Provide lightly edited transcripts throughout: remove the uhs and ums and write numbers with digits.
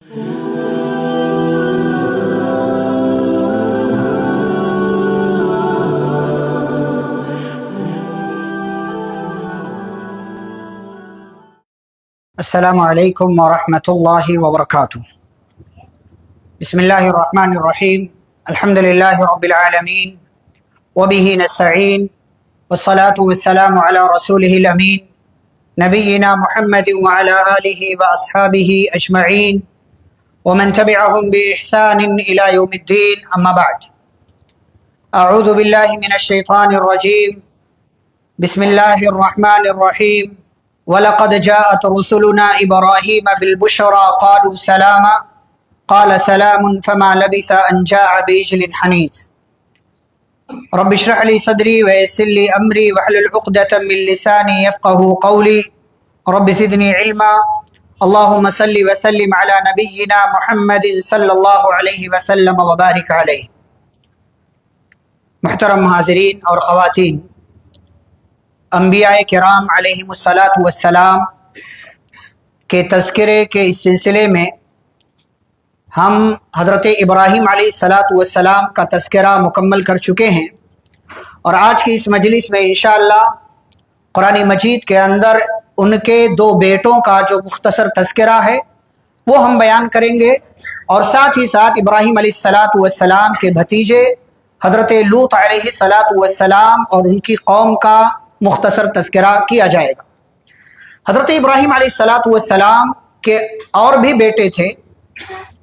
السلام علیکم ورحمۃ اللہ وبرکاتہ۔ بسم اللہ الرحمن الرحیم، الحمد للہ رب العالمین وبہ نستعین والصلاة والسلام علی رسولہ الامین نبینا محمد وعلی آلہ واصحابہ اجمعین ومن تبعہم بإحسان الی یوم الدین، اما بعد۔ اعوذ باللہ من الشیطان الرجیم، بسم اللہ الرحمن الرحیم۔ وَلَقَدْ جَاءَتْ رُسُلُنَا إِبْرَاهِيمَ بِالْبُشْرَى قَالُوا سَلَامًا قَالَ سَلَامٌ فَمَا لَبِثَ أَنْ جَاءَ بِعِجْلٍ حَنِيذٍ رَبِّ اشْرَحْ لِي صَدْرِي وَيَسِّرْ لِي أَمْرِي وَاحْلُلْ عُقْدَةً مِّن لِّسَانِي يَفْقَهُوا قَوْلِي رَبِّ زِدْنِي عِلْمًا اللهم صل وسلم على نبينا محمد صلی اللہ علیہ وسلم وبارک علیہ۔ محترم حاضرین اور خواتین، انبیاء کرام علیہم الصلاۃ والسلام کے تذکرے کے اس سلسلے میں ہم حضرت ابراہیم علیہ الصلاۃ والسلام کا تذکرہ مکمل کر چکے ہیں، اور آج کی اس مجلس میں انشاءاللہ قرآن مجید کے اندر ان کے دو بیٹوں کا جو مختصر تذکرہ ہے وہ ہم بیان کریں گے، اور ساتھ ہی ساتھ ابراہیم علیہ الصلاۃ والسلام کے بھتیجے حضرت لوط علیہ الصلاۃ والسلام اور ان کی قوم کا مختصر تذکرہ کیا جائے گا۔ حضرت ابراہیم علیہ الصلاۃ والسلام کے اور بھی بیٹے تھے،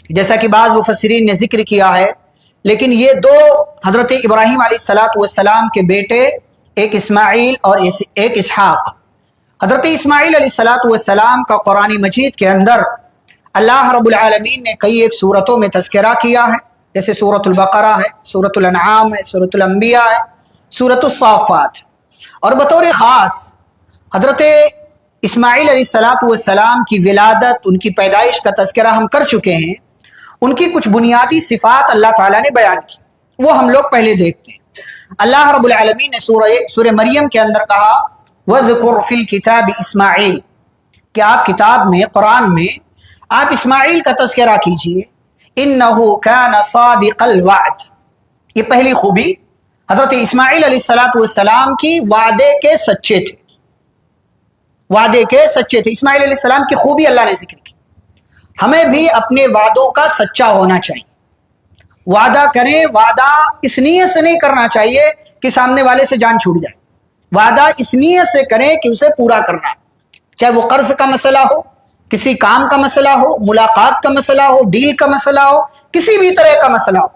جیسا کہ بعض مفسرین نے ذکر کیا ہے، لیکن یہ دو حضرت ابراہیم علیہ الصلاۃ والسلام کے بیٹے، ایک اسماعیل اور ایک اسحاق۔ حضرت اسماعیل علیہ الصلاۃ والسلام کا قرآن مجید کے اندر اللہ رب العالمین نے کئی ایک صورتوں میں تذکرہ کیا ہے، جیسے سورۃ البقرہ ہے، سورۃ الانعام ہے، سورۃ الانبیاء ہے، سورۃ الصافات۔ اور بطور خاص حضرت اسماعیل علیہ الصلاۃ والسلام کی ولادت، ان کی پیدائش کا تذکرہ ہم کر چکے ہیں۔ ان کی کچھ بنیادی صفات اللہ تعالیٰ نے بیان کی، وہ ہم لوگ پہلے دیکھتے ہیں۔ اللہ رب العالمین نے سورہ مریم کے اندر کہا وَاذْكُرْ فِي الْكِتَابِ اسماعیل، کہ آپ کتاب میں، قرآن میں آپ اسماعیل کا تذکرہ کیجئے، إِنَّهُ كَانَ صَادِقَ الْوَعْدِ۔ یہ پہلی خوبی حضرت اسماعیل علیہ الصلاۃ والسلام کی، وعدے کے سچے تھے، وعدے کے سچے تھے۔ اسماعیل علیہ السلام کی خوبی اللہ نے ذکر کی۔ ہمیں بھی اپنے وعدوں کا سچا ہونا چاہیے۔ وعدہ کریں، وعدہ اس نیت سے نہیں کرنا چاہیے کہ سامنے والے سے جان چھوٹ جائے، وعدہ اس نیت سے کریں کہ اسے پورا کرنا ہے، چاہے وہ قرض کا مسئلہ ہو، کسی کام کا مسئلہ ہو، ملاقات کا مسئلہ ہو، ڈیل کا مسئلہ ہو، کسی بھی طرح کا مسئلہ ہو،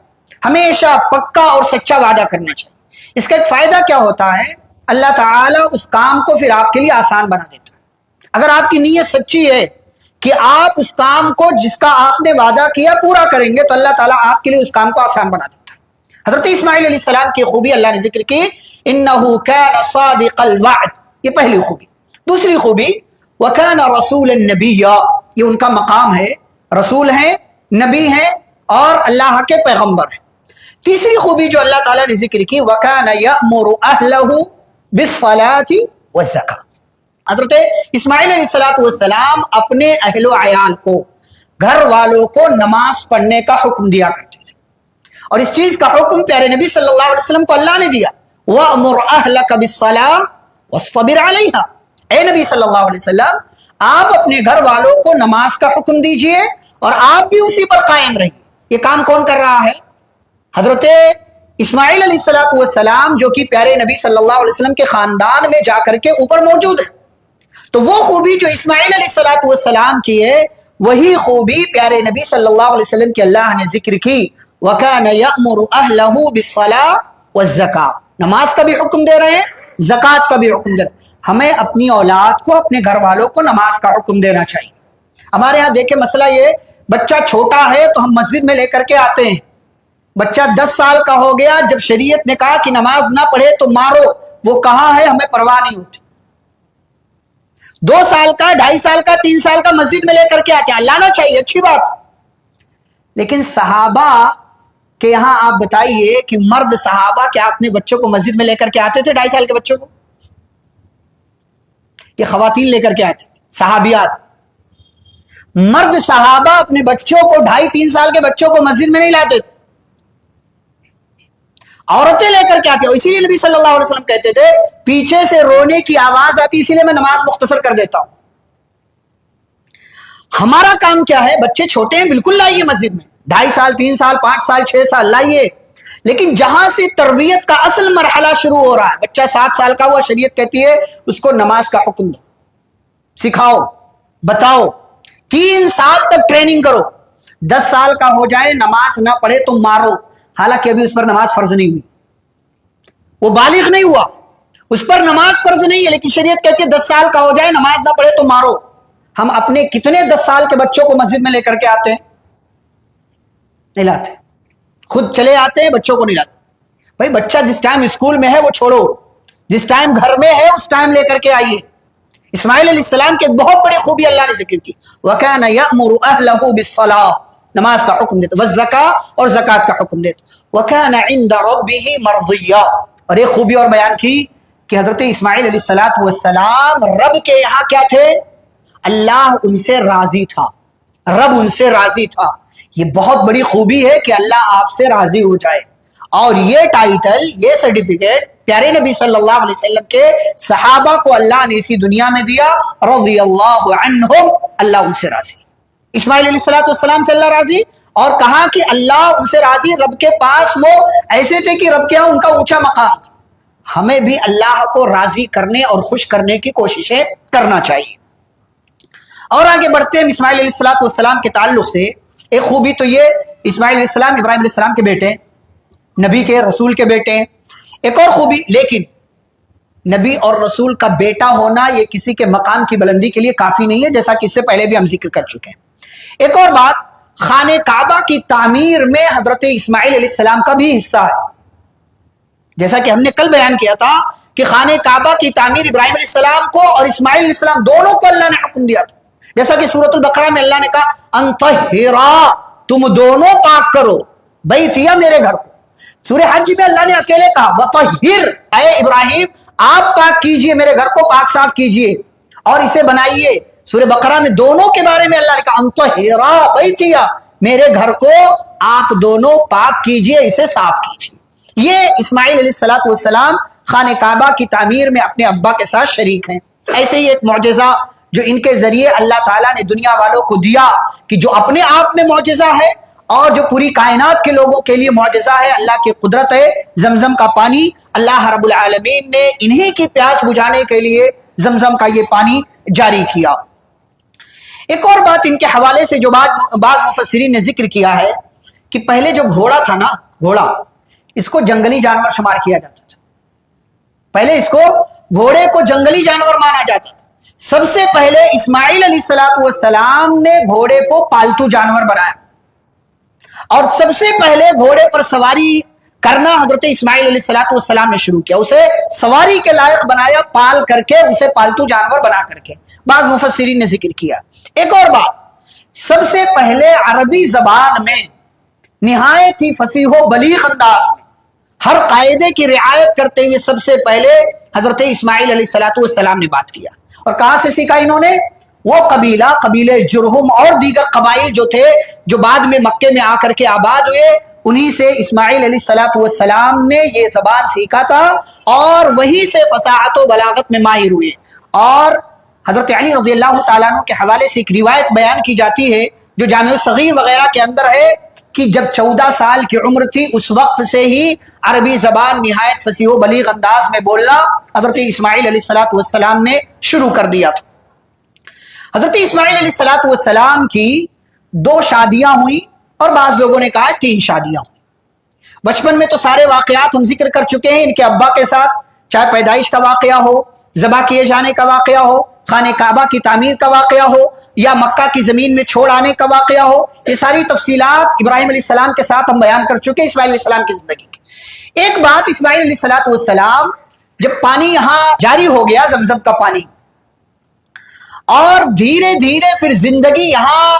ہمیشہ پکا اور سچا وعدہ کرنا چاہیے۔ اس کا ایک فائدہ کیا ہوتا ہے، اللہ تعالیٰ اس کام کو پھر آپ کے لیے آسان بنا دیتا ہے۔ اگر آپ کی نیت سچی ہے کہ آپ اس کام کو جس کا آپ نے وعدہ کیا پورا کریں گے، تو اللہ تعالیٰ آپ کے لیے اس کام کو آسان بنا دیتا ہے۔ حضرت اسماعیل علیہ السلام کی خوبی اللہ نے ذکر کی، إِنَّهُ كَانَ صَادِقَ الْوَعْدِ، یہ پہلی خوبی۔ دوسری خوبی وَكَانَ رَسُولًا نَبِيًّا، یہ ان کا مقام ہے، رسول ہیں، نبی ہیں اور اللہ کے پیغمبر ہیں۔ تیسری خوبی جو اللہ تعالیٰ نے ذکر کی وَكَانَ يَأْمُرُ أَهْلَهُ بِالصَّلَاةِ وَالزَّكَاةِ، حضرت اسماعیل علیہ الصلاۃ والسلام اپنے اہل و عیال کو، گھر والوں کو نماز پڑھنے کا حکم دیا کرتے تھے، اور اس چیز کا حکم پیارے نبی صلی اللہ علیہ وسلم کو اللہ نے دیا، وَأْمُرْ أَهْلَكَ بِالصَّلَاةِ وَاصْطَبِرْ عَلَيْهَا، اے نبی صلی اللہ علیہ وسلم آپ اپنے گھر والوں کو نماز کا حکم دیجئے اور آپ بھی اسی پر قائم رہیے۔ یہ کام کون کر رہا ہے؟ حضرت اسماعیل علیہ الصلاۃ والسلام، جو کہ پیارے نبی صلی اللہ علیہ وسلم کے خاندان میں جا کر کے اوپر موجود ہے۔ تو وہ خوبی جو اسماعیل علیہ الصلاۃ والسلام کی ہے، وہی خوبی پیارے نبی صلی اللہ علیہ وسلم کی اللہ نے ذکر کی، وَكَانَ يَأْمُرُ أَهْلَهُ بِالصَّلَاةِ وَالزَّكَاةِ، نماز کا بھی حکم دے رہے ہیں، زکوٰۃ کا بھی حکم دے رہے ہیں۔ ہمیں اپنی اولاد کو، اپنے گھر والوں کو نماز کا حکم دینا چاہیے۔ ہمارے ہاں دیکھیں مسئلہ یہ، بچہ چھوٹا ہے تو ہم مسجد میں لے کر کے آتے ہیں، بچہ 10 سال کا ہو گیا، جب شریعت نے کہا کہ نماز نہ پڑھے تو مارو، وہ کہاں ہے ہمیں پرواہ نہیں ہوتی۔ 2 سال کا، 2.5 سال کا، 3 سال کا مسجد میں لے کر کے آتے ہیں، لانا چاہیے، اچھی بات۔ لیکن صحابہ کہ یہاں آپ بتائیے کہ مرد صحابہ کیا اپنے بچوں کو مسجد میں لے کر کے آتے تھے؟ 2.5 سال کے بچوں کو؟ یہ خواتین لے کر کے آتے تھے، صحابیات۔ مرد صحابہ اپنے بچوں کو 2.5-3 سال کے بچوں کو مسجد میں نہیں لاتے تھے، عورتیں لے کر کے آتے. اسی لیے نبی صلی اللہ علیہ وسلم کہتے تھے پیچھے سے رونے کی آواز آتی اسی لیے میں نماز مختصر کر دیتا ہوں. ہمارا کام کیا ہے؟ بچے چھوٹے ہیں بالکل لائیے مسجد میں، 2.5 سال 3 سال 5 سال 6 سال لائیے، لیکن جہاں سے تربیت کا اصل مرحلہ شروع ہو رہا ہے، بچہ 7 سال کا ہوا، شریعت کہتی ہے اس کو نماز کا حکم دو، سکھاؤ، بتاؤ، 3 سال تک ٹریننگ کرو، 10 سال کا ہو جائے نماز نہ پڑھے تو مارو، حالانکہ ابھی اس پر نماز فرض نہیں ہوئی، وہ بالغ نہیں ہوا، اس پر نماز فرض نہیں ہے، لیکن شریعت کہتی ہے 10 سال کا ہو جائے نماز نہ پڑھے تو مارو. ہم اپنے کتنے 10 سال کے بچوں کو مسجد میں لے کر کے آتے ہیں؟ نہیں لاتے، خود چلے آتے ہیں، بچوں کو نہیں لاتے. بھائی بچہ جس ٹائم اسکول میں ہے وہ چھوڑو، جس ٹائم گھر میں ہے اس ٹائم لے کر کے آئیے. اسماعیل علیہ السلام کی ایک بہت بڑی خوبی اللہ نے ذکر کی، وَكَانَ يَأْمُرُ أَهْلَهُ بِالصَّلَاةِ، نماز کا حکم دیتا، وَالزَّكَاةِ، اور زکات کا حکم دیتا، وَكَانَ عِنْدَ رَبِّهِ مَرْضِيًّا. اور ایک خوبی اور بیان کی کہ حضرت اسماعیل علیہ السلام رب کے یہاں کیا تھے؟ اللہ ان سے راضی تھا، رب ان سے راضی تھا. یہ بہت بڑی خوبی ہے کہ اللہ آپ سے راضی ہو جائے، اور یہ ٹائٹل، یہ سرٹیفکیٹ پیارے نبی صلی اللہ علیہ وسلم کے صحابہ کو اللہ نے اسی دنیا میں دیا، رضی اللہ عنہم، اللہ ان سے راضی. اسماعیل علیہ السلام سے اللہ راضی، اور کہا کہ اللہ ان سے راضی. رب کے پاس وہ ایسے تھے کہ رب کے ہاں ان کا اونچا مقام تھا. ہمیں بھی اللہ کو راضی کرنے اور خوش کرنے کی کوششیں کرنا چاہیے. اور آگے بڑھتے ہیں اسماعیل علیہ السلام کے تعلق سے. ایک خوبی تو یہ، اسماعیل علیہ السلام ابراہیم علیہ السلام کے بیٹے، نبی کے رسول کے بیٹے ہیں. ایک اور خوبی، لیکن نبی اور رسول کا بیٹا ہونا یہ کسی کے مقام کی بلندی کے لیے کافی نہیں ہے، جیسا کہ اس سے پہلے بھی ہم ذکر کر چکے ہیں. ایک اور بات، خانہ کعبہ کی تعمیر میں حضرت اسماعیل علیہ السلام کا بھی حصہ ہے. جیسا کہ ہم نے کل بیان کیا تھا کہ خانہ کعبہ کی تعمیر ابراہیم علیہ السلام کو اور اسماعیل علیہ السلام دونوں کو اللہ نے حکم دیا تھا. جیسا کہ سورۃ البقرہ میں اللہ نے کہا انطہرا، تم دونوں پاک کرو بیتیا، میرے گھر کو. سورہ حج میں اللہ نے اکیلے کہا وطہر، اے ابراہیم آپ پاک کیجئے، میرے گھر کو پاک صاف کیجئے اور اسے بنائیے. سورہ بقرہ میں دونوں کے بارے میں اللہ نے کہا انطہرا بیتیا، میرے گھر کو آپ دونوں پاک کیجئے، اسے صاف کیجئے. یہ اسماعیل علیہ السلام خانہ کعبہ کی تعمیر میں اپنے ابا کے ساتھ شریک ہیں. ایسے ہی ایک معجزہ جو ان کے ذریعے اللہ تعالیٰ نے دنیا والوں کو دیا، کہ جو اپنے آپ میں معجزہ ہے اور جو پوری کائنات کے لوگوں کے لیے معجزہ ہے، اللہ کی قدرت ہے. زمزم کا پانی اللہ رب العالمین نے انہی کی پیاس بجھانے کے لیے زمزم کا یہ پانی جاری کیا. ایک اور بات ان کے حوالے سے جو بعض مفسرین نے ذکر کیا ہے کہ پہلے جو گھوڑا تھا نا، گھوڑا، اس کو جنگلی جانور شمار کیا جاتا تھا. پہلے اس کو، گھوڑے کو جنگلی جانور مانا جاتا تھا. سب سے پہلے اسماعیل علیہ السلام نے گھوڑے کو پالتو جانور بنایا، اور سب سے پہلے گھوڑے پر سواری کرنا حضرت اسماعیل علیہ السلام نے شروع کیا. اسے سواری کے لائق بنایا، پال کر کے، اسے پالتو جانور بنا کر کے. بعض مفسرین نے ذکر کیا. ایک اور بات، سب سے پہلے عربی زبان میں نہایت ہی فصیح و بلیغ انداز میں ہر قاعدے کی رعایت کرتے ہوئے سب سے پہلے حضرت اسماعیل علیہ السلام نے بات کیا. اور کہاں سے سیکھا انہوں نے؟ وہ قبیلے جرہم اور دیگر قبائل جو تھے، جو بعد میں مکے میں آ کر کے آباد ہوئے، انہی سے اسماعیل علیہ السلام نے یہ زبان سیکھا تھا، اور وہی سے فصاحت و بلاغت میں ماہر ہوئے. اور حضرت علی رضی اللہ تعالیٰ عنہ کے حوالے سے ایک روایت بیان کی جاتی ہے جو جامع الصغیر وغیرہ کے اندر ہے، کہ جب 14 سال کی عمر تھی اس وقت سے ہی عربی زبان نہایت فصیح و بلیغ انداز میں بولنا حضرت اسماعیل علیہ السلام نے شروع کر دیا تھا. حضرت اسماعیل علیہ السلام کی 2 شادیاں ہوئیں، اور بعض لوگوں نے کہا 3 شادیاں ہوئیں. بچپن میں تو سارے واقعات ہم ذکر کر چکے ہیں ان کے ابا کے ساتھ، چاہے پیدائش کا واقعہ ہو، ذبح کیے جانے کا واقعہ ہو، خانہ کعبہ کی تعمیر کا واقعہ ہو، یا مکہ کی زمین میں چھوڑ آنے کا واقعہ ہو. یہ ساری تفصیلات ابراہیم علیہ السلام کے ساتھ ہم بیان کر چکے اسماعیل علیہ السلام کی زندگی کی. ایک بات، اسماعیل علیہ السلام جب پانی یہاں جاری ہو گیا، زمزم کا پانی، اور دھیرے دھیرے پھر زندگی یہاں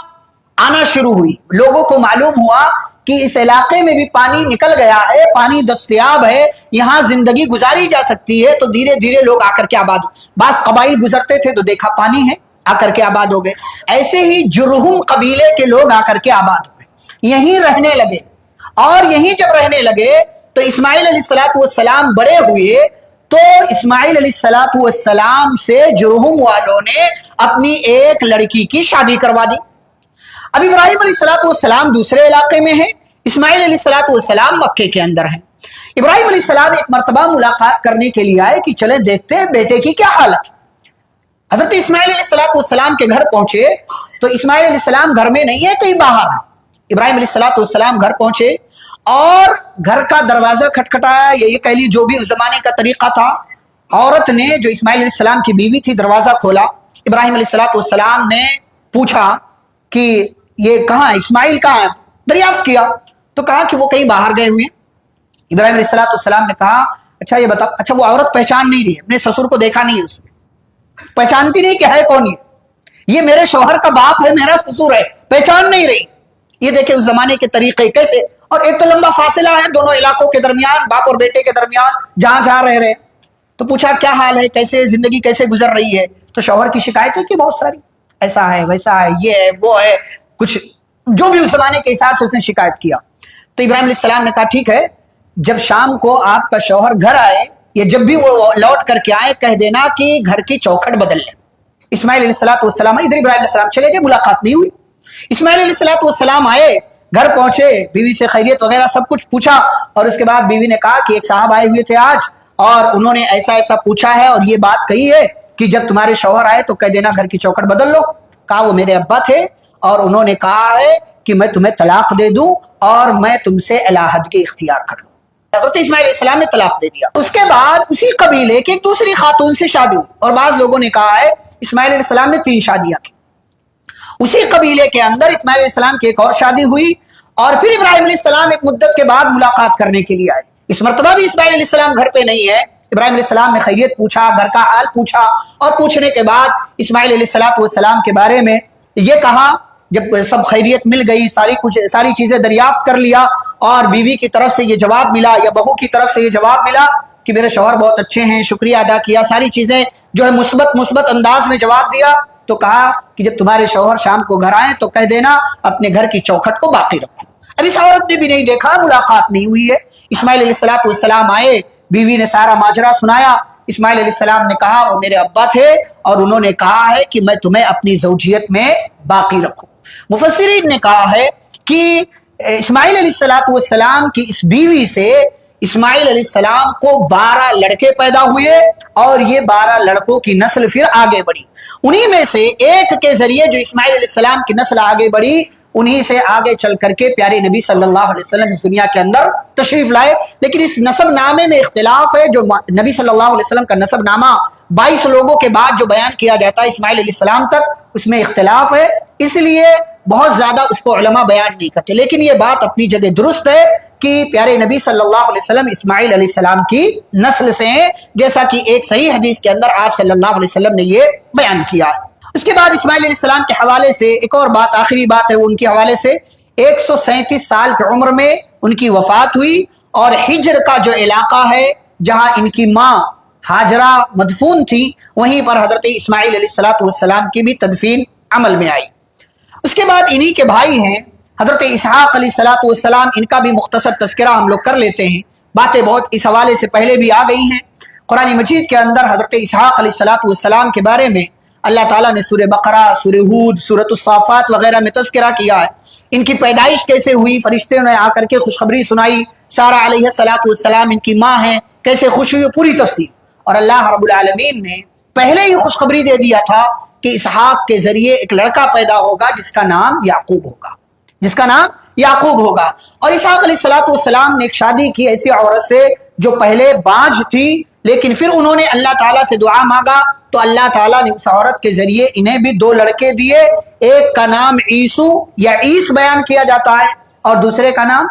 آنا شروع ہوئی، لوگوں کو معلوم ہوا کہ اس علاقے میں بھی پانی نکل گیا ہے، پانی دستیاب ہے، یہاں زندگی گزاری جا سکتی ہے. تو دھیرے دھیرے لوگ آ کر کے آباد ہوئے. بعض قبائل گزرتے تھے تو دیکھا پانی ہے، آ کر کے آباد ہو گئے، ایسے ہی جرہم قبیلے کے لوگ آ کر کے آباد ہو گئے، یہیں رہنے لگے، اور یہیں جب رہنے لگے تو اسماعیل علیہ السلام بڑے ہوئے تو اسماعیل علیہ السلام سے جرہم والوں نے اپنی ایک لڑکی کی شادی کروا دی۔ اب ابراہیم علیہ السلام دوسرے علاقے میں ہیں، اسماعیل علیہ السلام مکے کے اندر ہیں۔ ابراہیم علیہ السلام ایک مرتبہ ملاقات کرنے کے لیے آئے کہ چلیں دیکھتے ہیں بیٹے کی کیا حالت۔ حضرت اسماعیل علیہ السلام کے گھر پہنچے تو اسماعیل علیہ السلام گھر میں نہیں ہے، کہیں باہر ہے۔ ابراہیم علیہ السلام گھر پہنچے اور گھر کا دروازہ کھٹکھٹایا، یہ کہہ لی جو بھی اس زمانے کا طریقہ تھا۔ عورت نے جو اسماعیل علیہ السلام کی بیوی تھی دروازہ کھولا، ابراہیم علیہ السلام نے پوچھا کہ یہ کہاں ہے، اسماعیل کہاں ہے، دریافت کیا تو کہا کہ وہ کہیں باہر گئے ہوئے ہیں۔ ابراہیم علیہ السلام نے کہا اچھا یہ بتاؤ، اچھا وہ عورت پہچان نہیں رہی، اپنے سسر کو دیکھا نہیں ہے، اس نے پہچانتی نہیں کہ ہے کون، یہ میرے شوہر کا باپ ہے، میرا سسر ہے، پہچان نہیں رہی۔ یہ دیکھیں اس زمانے کے طریقے کیسے، اور ایک تو لمبا فاصلہ ہے دونوں علاقوں کے درمیان، باپ اور بیٹے کے درمیان، جہاں جہاں رہ رہے۔ تو پوچھا کیا حال ہے، کیسے زندگی کیسے گزر رہی ہے، تو شوہر کی شکایت ہے کہ بہت ساری، ایسا ہے ویسا ہے، یہ ہے وہ ہے، کچھ جو بھی اس زمانے کے حساب سے اس نے شکایت کیا۔ تو ابراہیم علیہ السلام نے کہا ٹھیک ہے، جب شام کو آپ کا شوہر گھر آئے یا جب بھی وہ لوٹ کر کے آئے کہہ دینا کہ گھر کی چوکھٹ بدل لیں۔ اسماعیل علیہ السلام ادھر ابراہیم علیہ السلام چلے گئے، ملاقات نہیں ہوئی۔ اسماعیل علیہ السلام آئے، گھر پہنچے، بیوی سے خیریت وغیرہ سب کچھ پوچھا، اور اس کے بعد بیوی نے کہا کہ ایک صاحب آئے ہوئے تھے آج اور انہوں نے ایسا ایسا پوچھا ہے اور یہ بات کہی ہے کہ جب تمہارے شوہر آئے تو کہہ دینا گھر کی چوکھٹ بدل لو۔ کہا وہ میرے ابا تھے اور انہوں نے کہا ہے کہ میں تمہیں طلاق دے دوں اور میں تم سے علیحدگی اختیار کر لوں۔ حضرت اسماعیل علیہ السلام نے طلاق دے دیا۔ اس کے بعد اسی قبیلے کے ایک دوسری خاتون سے شادی ہوئی، اور بعض لوگوں نے کہا ہے اسماعیل علیہ السلام نے 3 شادیاں کی۔ اسی قبیلے کے اندر اسماعیل علیہ السلام کی ایک اور شادی ہوئی، اور پھر ابراہیم علیہ السلام ایک مدت کے بعد ملاقات کرنے کے لیے آئے۔ اس مرتبہ بھی اسماعیل علیہ السلام گھر پہ نہیں ہے۔ ابراہیم علیہ السلام نے خیریت پوچھا، گھر کا حال پوچھا، اور پوچھنے کے بعد اسماعیل علیہ السلام کے بارے میں یہ کہا، جب سب خیریت مل گئی، ساری چیزیں دریافت کر لیا، اور بیوی کی طرف سے یہ جواب ملا یا بہو کی طرف سے یہ جواب ملا کہ میرے شوہر بہت اچھے ہیں، شکریہ ادا کیا، ساری چیزیں جو ہے مثبت انداز میں جواب دیا، تو کہا کہ جب تمہارے شوہر شام کو گھر آئے تو کہہ دینا اپنے گھر کی چوکھٹ کو باقی رکھو۔ اب اس عورت نے بھی نہیں دیکھا، ملاقات نہیں ہوئی ہے۔ اسماعیل علیہ السلام آئے، بیوی نے سارا ماجرا سنایا۔ اسماعیل علیہ السلام نے کہا وہ میرے ابا تھے اور انہوں نے کہا ہے کہ میں تمہیں اپنی زوجیت میں باقی رکھوں۔ مفسرین نے کہا ہے کہ اسماعیل علیہ السلام کی اس بیوی سے اسماعیل علیہ السلام کو 12 لڑکے پیدا ہوئے، اور یہ 12 لڑکوں کی نسل پھر آگے بڑھی۔ انہی میں سے ایک کے ذریعے جو اسماعیل علیہ السلام کی نسل آگے بڑھی، انہی سے آگے چل کر کے پیارے نبی صلی اللہ علیہ وسلم اس دنیا کے اندر تشریف لائے۔ لیکن اس نسب نامے میں اختلاف ہے، جو نبی صلی اللہ علیہ وسلم کا نسب نامہ 22 لوگوں کے بعد جو بیان کیا جاتا ہے اسماعیل علیہ السلام تک، اس میں اختلاف ہے، اس لیے بہت زیادہ اس کو علماء بیان نہیں کرتے۔ لیکن یہ بات اپنی جگہ درست ہے کہ پیارے نبی صلی اللہ علیہ وسلم اسماعیل علیہ السلام کی نسل سے ہیں، جیسا کہ ایک صحیح حدیث کے اندر آپ صلی اللہ علیہ وسلم نے یہ بیان کیا ہے۔ اس کے بعد اسماعیل علیہ السلام کے حوالے سے ایک اور بات، آخری بات ہے ان کے حوالے سے، 137 سال کی عمر میں ان کی وفات ہوئی، اور ہجر کا جو علاقہ ہے جہاں ان کی ماں ہاجرہ مدفون تھی، وہیں پر حضرت اسماعیل علیہ السلام کی بھی تدفین عمل میں آئی۔ اس کے بعد انہی کے بھائی ہیں حضرت اسحاق علیہ السلام، ان کا بھی مختصر تذکرہ ہم لوگ کر لیتے ہیں، باتیں بہت اس حوالے سے پہلے بھی آ گئی ہیں۔ قرآن مجید کے اندر حضرت اسحاق علیہ السلام کے بارے میں اللہ تعالیٰ نے سورہ بقرہ، سورہ ہود، سورۃ الصافات وغیرہ میں تذکرہ کیا ہے۔ ان کی پیدائش کیسے ہوئی، فرشتے نے آ کر کے خوشخبری سنائی، سارہ علیہ السلام ان کی ماں ہیں، کیسے خوش ہوئی، پوری تفصیل۔ اور اللہ رب العالمین نے پہلے ہی خوشخبری دے دیا تھا کہ اسحاق کے ذریعے ایک لڑکا پیدا ہوگا جس کا نام یعقوب ہوگا۔ اور اسحاق علیہ السلام نے ایک شادی کی ایسی عورت سے جو پہلے بانجھ تھی، لیکن پھر انہوں نے اللہ تعالیٰ سے دعا مانگا تو اللہ تعالیٰ نے اس عورت کے ذریعے انہیں بھی 2 لڑکے دیے۔ ایک کا نام عیسو یا عیس بیان کیا جاتا ہے، اور دوسرے کا نام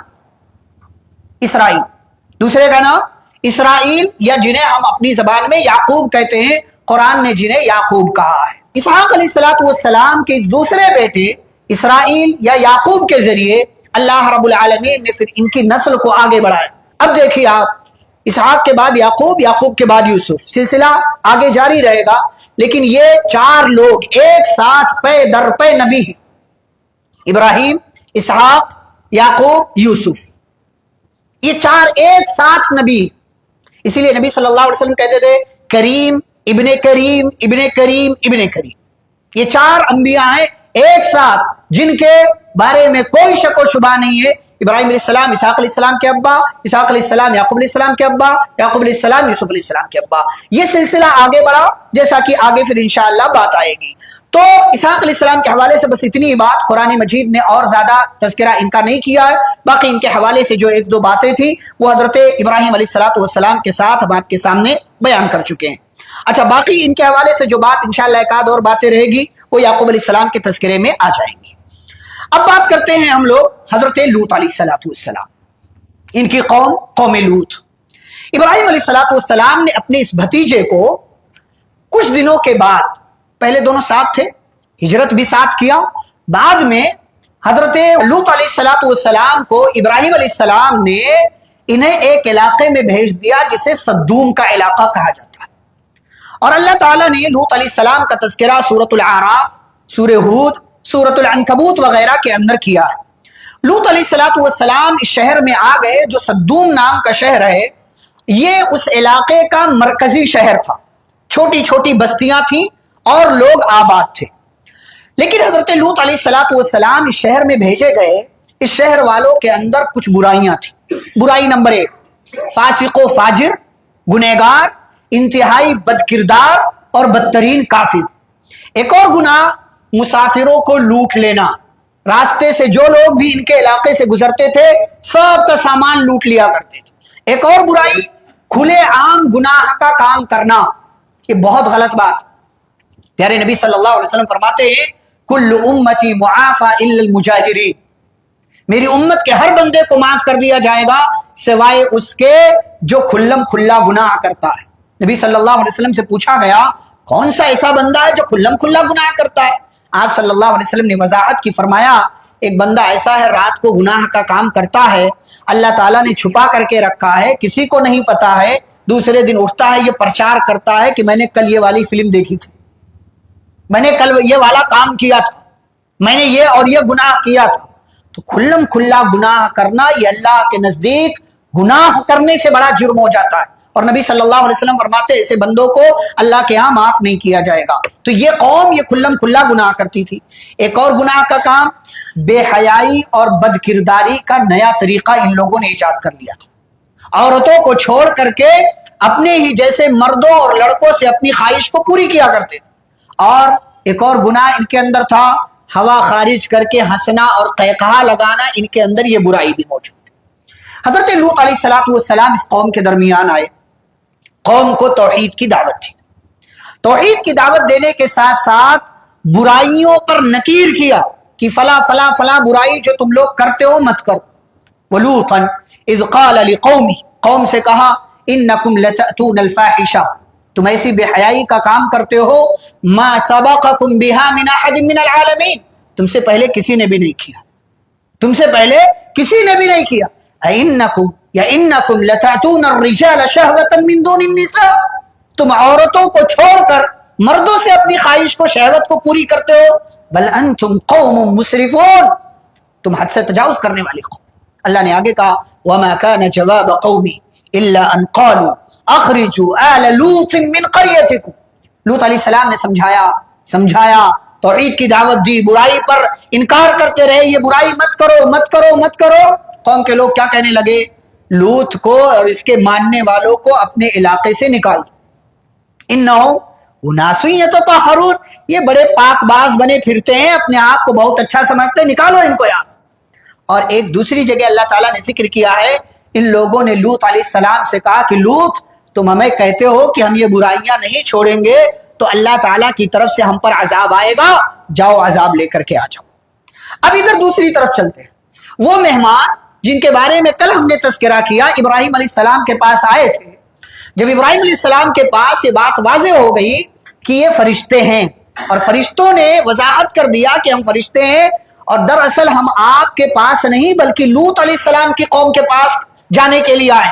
اسرائیل، یا جنہیں ہم اپنی زبان میں یعقوب کہتے ہیں، قرآن نے جنہیں یعقوب کہا ہے۔ اسحاق علیہ السلام کے دوسرے بیٹے اسرائیل یا یعقوب کے ذریعے اللہ رب العالمین نے پھر ان کی نسل کو آگے بڑھایا۔ اب دیکھیے آپ، اسحاق کے بعد یعقوب، یعقوب کے بعد یوسف، سلسلہ آگے جاری رہے گا، لیکن یہ 4 لوگ ایک ساتھ پے در پے نبی ہیں، ابراہیم، اسحاق، یعقوب، یوسف، یہ 4 ایک ساتھ نبی۔ اسی لیے نبی صلی اللہ علیہ وسلم کہتے تھے کریم ابن کریم ابن کریم ابن کریم، یہ 4 انبیاء ہیں ایک ساتھ جن کے بارے میں کوئی شک و شبہ نہیں ہے۔ ابراہیم علیہ السلام اسحاق علیہ السلام کے ابا، اسحاق علیہ السلام یعقوب علیہ السلام کے ابا، یعقوب علیہ السلام یوسف علیہ السلام کے ابا۔ یہ سلسلہ آگے بڑھا، جیسا کہ آگے پھر انشاءاللہ بات آئے گی۔ تو اسحاق علیہ السلام کے حوالے سے بس اتنی بات، قرآن مجید نے اور زیادہ تذکرہ ان کا نہیں کیا ہے، باقی ان کے حوالے سے جو 1-2 باتیں تھیں وہ حضرت ابراہیم علیہ السلام کے ساتھ ہم آپ کے سامنے بیان کر چکے ہیں۔ اچھا، باقی ان کے حوالے سے جو بات انشاءاللہ ایک آدھ اور باتیں رہے گی وہ یعقوب علیہ السلام کے تذکرے میں آ جائیں گی۔ اب بات کرتے ہیں ہم لوگ حضرت لوط علیہ السلام، ان کی قوم لوط۔ ابراہیم علیہ السلام نے اپنے اس بھتیجے کو کچھ دنوں کے بعد، پہلے دونوں ساتھ تھے، ہجرت بھی ساتھ کیا، بعد میں حضرت لوط علیہ السلام کو ابراہیم علیہ السلام نے انہیں ایک علاقے میں بھیج دیا جسے صدوم کا علاقہ کہا جاتا ہے، اور اللہ تعالیٰ نے لوط علیہ السلام کا تذکرہ سورۃ الاعراف، سورہ ہود، سورۃ العنکبوت وغیرہ کے اندر کیا ہے۔ لوط علیہ السلام اس شہر میں آ گئے جو صدوم نام کا شہر ہے، یہ اس علاقے کا مرکزی شہر تھا، چھوٹی چھوٹی بستیاں تھیں اور لوگ آباد تھے۔ لیکن حضرت لوط علیہ السلام اس شہر میں بھیجے گئے، اس شہر والوں کے اندر کچھ برائیاں تھیں۔ برائی نمبر 1، فاسق و فاجر، گنہگار، انتہائی بد کردار اور بدترین کافر۔ ایک اور گناہ، مسافروں کو لوٹ لینا، راستے سے جو لوگ بھی ان کے علاقے سے گزرتے تھے سب کا سامان لوٹ لیا کرتے تھے۔ ایک اور برائی، کھلے عام گناہ کا کام کرنا، یہ بہت غلط بات۔ پیارے نبی صلی اللہ علیہ وسلم فرماتے ہیں کل امتی معافی الا المجاہرین، میری امت کے ہر بندے کو معاف کر دیا جائے گا سوائے اس کے جو کھلم کھلا گناہ کرتا ہے۔ نبی صلی اللہ علیہ وسلم سے پوچھا گیا کون سا ایسا بندہ ہے جو کھلم کھلا گناہ کرتا ہے؟ آپ صلی اللہ علیہ وسلم نے وضاحت کی، فرمایا ایک بندہ ایسا ہے رات کو گناہ کا کام کرتا ہے، اللہ تعالیٰ نے چھپا کر کے رکھا ہے، کسی کو نہیں پتا ہے، دوسرے دن اٹھتا ہے، یہ پرچار کرتا ہے کہ میں نے کل یہ والی فلم دیکھی تھی، میں نے کل یہ والا کام کیا تھا، میں نے یہ اور یہ گناہ کیا تھا۔ تو کھلم کھلا گناہ کرنا یہ اللہ کے نزدیک گناہ کرنے سے بڑا جرم ہو جاتا ہے، اور نبی صلی اللہ علیہ وسلم فرماتے ایسے بندوں کو اللہ کے ہاں معاف نہیں کیا جائے گا۔ تو یہ قوم یہ کھلم کھلا گناہ کرتی تھی۔ ایک اور گناہ کا کام، بے حیائی اور بد کرداری کا نیا طریقہ ان لوگوں نے ایجاد کر لیا تھا، عورتوں کو چھوڑ کر کے اپنے ہی جیسے مردوں اور لڑکوں سے اپنی خواہش کو پوری کیا کرتے تھے۔ اور ایک اور گناہ ان کے اندر تھا، ہوا خارج کر کے ہنسنا اور قہقہا لگانا، ان کے اندر یہ برائی بھی موجود ہے۔ حضرت لوط علیہ السلام اس قوم کے درمیان آئے، قوم کو توحید کی دعوت تھی، توحید کی دعوت دینے کے ساتھ ساتھ برائیوں پر نکیر کیا کہ فلاں فلاں فلاں برائی جو تم لوگ کرتے ہو مت کرو۔ وَلُوطًا اذ قال لقومه، قوم سے کہا انکم لتأتون الفاحشہ، تم ایسی بے حیائی کا کام کرتے ہو ما سبقکم بها من احد من العالمین، تم سے پہلے کسی نے بھی نہیں کیا، تم سے پہلے کسی نے بھی نہیں کیا۔ انکم لتأتون الرجال شہوة من دون النساء، تم عورتوں کو چھوڑ کر مردوں سے اپنی خواہش کو، شہوت کو پوری کرتے ہو۔ بل انتم قوم مسرفون، تم حد سے تجاوز کرنے والے قوم۔ اللہ نے آگے کہا وما كان جواب قومی الا ان قالوا اخرجوا آل لوط من قريتكم، لوط علیہ السلام نے سمجھایا، توحید کی دعوت دی، برائی پر انکار کرتے رہے، یہ برائی مت کرو مت کرو مت کرو۔ قوم کے لوگ کیا کہنے لگے؟ لوط کو اور اس کے ماننے والوں کو اپنے علاقے سے نکال دو، انہم اناس یتطہرون، یہ بڑے پاک باز بنے پھرتے ہیں، اپنے آپ کو بہت اچھا سمجھتے ہیں، نکالو ان کو یہاں سے۔ اور ایک دوسری جگہ اللہ تعالیٰ نے ذکر کیا ہے، ان لوگوں نے لوط علیہ السلام سے کہا کہ لوط تم ہمیں کہتے ہو کہ ہم یہ برائیاں نہیں چھوڑیں گے تو اللہ تعالیٰ کی طرف سے ہم پر عذاب آئے گا، جاؤ عذاب لے کر کے آ جاؤ۔ اب ادھر دوسری طرف چلتے ہیں، وہ مہمان جن کے بارے میں کل ہم نے تذکرہ کیا، ابراہیم علیہ السلام کے پاس آئے تھے۔ جب ابراہیم علیہ السلام کے پاس یہ بات واضح ہو گئی کہ یہ فرشتے ہیں، اور فرشتوں نے وضاحت کر دیا کہ ہم فرشتے ہیں اور دراصل ہم آپ کے پاس نہیں بلکہ لوط علیہ السلام کی قوم کے پاس جانے کے لیے آئے،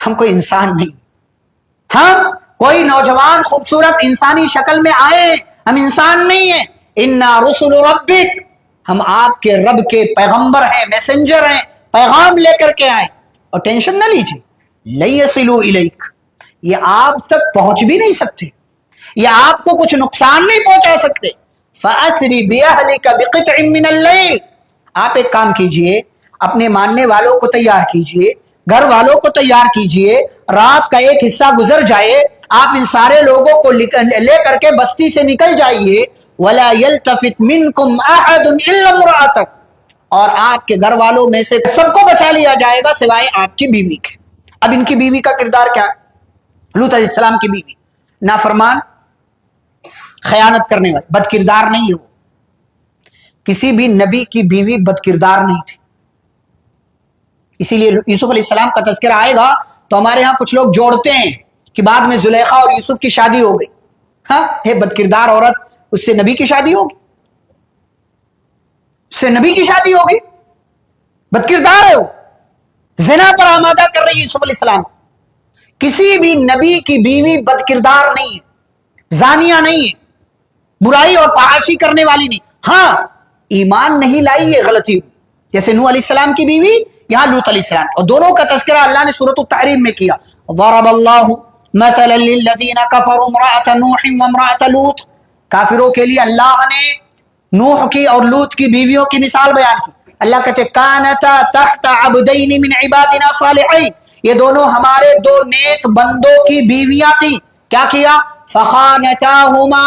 ہم کوئی انسان نہیں. ہم کوئی نوجوان خوبصورت انسانی شکل میں آئے، ہم انسان نہیں ہیں. انا رسول ربک، ہم آپ کے رب کے پیغمبر ہیں، میسنجر ہیں، پیغام لے کر کے آئے. اور ٹینشن نہ لیجیے، لن یصلوا الیک، یہ آپ تک پہنچ بھی نہیں سکتے، یہ آپ کو کچھ نقصان نہیں پہنچا سکتے. فَأَسْرِ بِأَهْلِكَ بِقِطْعٍ مِّنَ اللَّيْلِ، آپ ایک کام کیجئے، اپنے ماننے والوں کو تیار کیجئے، گھر والوں کو تیار کیجئے، رات کا ایک حصہ گزر جائے، آپ ان سارے لوگوں کو لے کر کے بستی سے نکل جائیے. وَلَا يَلْتَفِتْ مِنْكُمْ أَحَدٌ إِلَّا امْرَأَتَكَ، اور آپ کے گھر والوں میں سے سب کو بچا لیا جائے گا سوائے آپ کی بیوی کے. اب ان کی بیوی کا کردار کیا ہے؟ لوط علیہ السلام کی بیوی نافرمان، خیانت کرنے والی، بد کردار نہیں ہے. وہ کسی بھی نبی کی بیوی بد کردار نہیں تھی. اسی لیے یوسف علیہ السلام کا تذکرہ آئے گا تو ہمارے ہاں کچھ لوگ جوڑتے ہیں کہ بعد میں زلیخا اور یوسف کی شادی ہو گئی. ہاں، ہے بد کردار عورت، اس سے نبی کی شادی ہوگی؟ اس سے نبی کی شادی ہوگی؟ بد کردار ہے وہ، زنا پر آمادہ کر رہی ہے یوسف علیہ السلام. کسی بھی نبی کی بیوی بد کردار نہیں ہے، زانیہ نہیں ہے، برائی اور فحاشی کرنے والی نہیں. ہاں، ایمان نہیں لائی، یہ غلطی ہوئی. جیسے نوح علیہ السلام کی بیوی، یہاں لوط علیہ السلام، اور دونوں کا تذکرہ اللہ نے سورۃ التحریم میں کیا. ضرب اللہ مثلا للذین کفروا امرأۃ نوح وامرأۃ لوط، کافروں کے لیے اللہ نے نوح کی اور لوط کی بیویوں کی مثال بیان کی. اللہ کہتے کانتا تحت عبدین من عبادنا صالحین، یہ دونوں ہمارے دو نیک بندوں کی بیویاں تھیں. کیا کیا؟ فخانتاہما،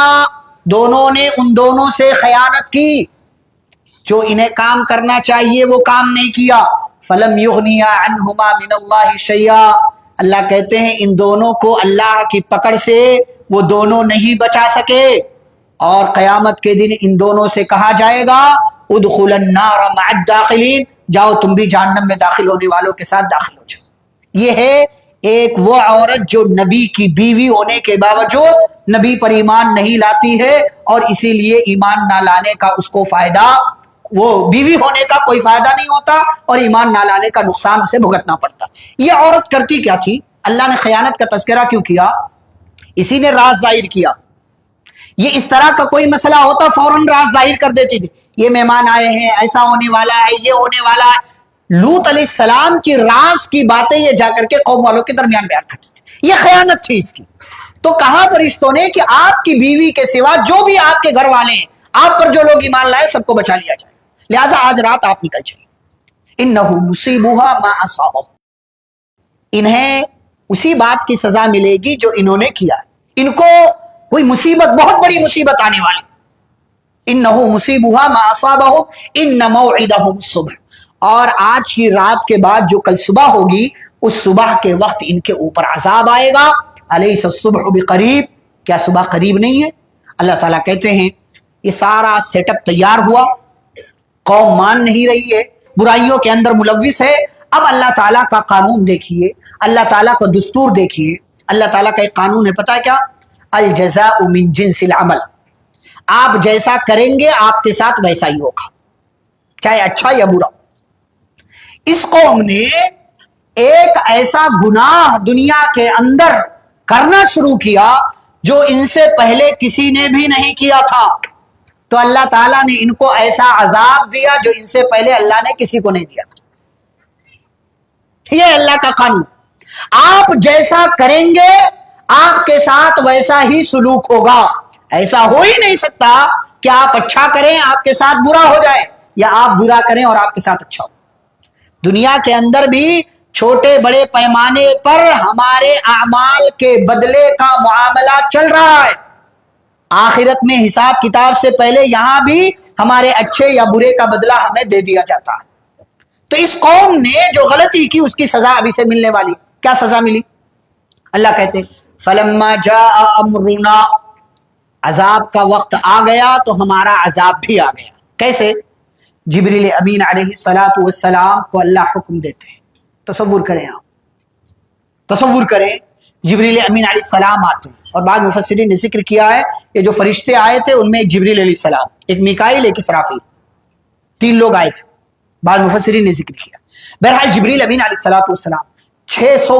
دونوں نے ان دونوں سے خیانت کی، جو انہیں کام کرنا چاہیے وہ کام نہیں کیا. فلم یغنیا عنہما من اللہ شیئا، اللہ کہتے ہیں ان دونوں کو اللہ کی پکڑ سے وہ دونوں نہیں بچا سکے. اور قیامت کے دن ان دونوں سے کہا جائے گا ادخل النار مع الداخلین، جاؤ تم بھی جہنم میں داخل ہونے والوں کے ساتھ داخل ہو جاؤ. یہ ہے ایک وہ عورت جو نبی کی بیوی ہونے کے باوجود نبی پر ایمان نہیں لاتی ہے، اور اسی لیے ایمان نہ لانے کا اس کو فائدہ، وہ بیوی ہونے کا کوئی فائدہ نہیں ہوتا اور ایمان نہ لانے کا نقصان اسے بھگتنا پڑتا. یہ عورت کرتی کیا تھی؟ اللہ نے خیانت کا تذکرہ کیوں کیا؟ اسی نے راز ظاہر کیا. یہ اس طرح کا کوئی مسئلہ ہوتا فوراً راز ظاہر کر دیتی تھی، یہ مہمان آئے ہیں، ایسا ہونے والا ہے، یہ ہونے والا ہے. لوط علیہ السلام کی راز کی باتیں یہ جا کر کے قوم والوں کے درمیان بیان کرتی تھی. یہ خیانت تھی اس کی. تو کہا فرشتوں نے کہ آپ کی بیوی کے سوا جو بھی آپ کے گھر والے ہیں، آپ پر جو لوگ ایمان لائے، سب کو بچا لیا جائے. لہٰذا آج رات آپ نکل جائیں. انہو مصیبہا ما اصابہم، انہیں اسی بات کی سزا ملے گی جو انہوں نے کیا. ان کو کوئی مصیبت، بہت بڑی مصیبت آنے والی. انہو مصیبہا ما اصابہم ان موعدہم الصبح، اور آج کی رات کے بعد جو کل صبح ہوگی، اس صبح کے وقت ان کے اوپر عذاب آئے گا. الیس الصبح بقریب، کیا صبح قریب نہیں ہے؟ اللہ تعالیٰ کہتے ہیں یہ سارا سیٹ اپ تیار ہوا، قوم مان نہیں رہی ہے، برائیوں کے اندر ملوث ہے. اب اللہ تعالیٰ کا قانون دیکھیے، اللہ تعالیٰ کا دستور دیکھیے. اللہ تعالیٰ کا ایک قانون ہے، پتہ ہے کیا؟ الجزاء من جنس العمل، آپ جیسا کریں گے آپ کے ساتھ ویسا ہی ہوگا، چاہے اچھا یا برا. اس قوم نے ایک ایسا گناہ دنیا کے اندر کرنا شروع کیا جو ان سے پہلے کسی نے بھی نہیں کیا تھا، تو اللہ تعالیٰ نے ان کو ایسا عذاب دیا جو ان سے پہلے اللہ نے کسی کو نہیں دیا تھا. یہ اللہ کا قانون، آپ جیسا کریں گے آپ کے ساتھ ویسا ہی سلوک ہوگا. ایسا ہو ہی نہیں سکتا کہ آپ اچھا کریں آپ کے ساتھ برا ہو جائے، یا آپ برا کریں اور آپ کے ساتھ اچھا ہو. دنیا کے اندر بھی چھوٹے بڑے پیمانے پر ہمارے اعمال کے بدلے کا معاملہ چل رہا ہے. آخرت میں حساب کتاب سے پہلے یہاں بھی ہمارے اچھے یا برے کا بدلہ ہمیں دے دیا جاتا ہے. تو اس قوم نے جو غلطی کی اس کی سزا ابھی سے ملنے والی. کیا سزا ملی؟ اللہ کہتے ہیں فلما جاء امرنا، عذاب کا وقت آ گیا تو ہمارا عذاب بھی آ گیا. کیسے؟ جبریل امین علیہ السلام کو اللہ حکم دیتے ہیں. تصور کریں، آپ تصور کریں جبریل امین علیہ السلام آتے ہیں، اور بعض مفسرین نے ذکر کیا ہے کہ جو فرشتے آئے تھے ان میں ایک جبریل علیہ السلام، ایک میکائیل، ایک اسرافیل، 3 لوگ آئے تھے. بعض مفسرین نے ذکر کیا. بہرحال جبریل امین علیہ السلام 600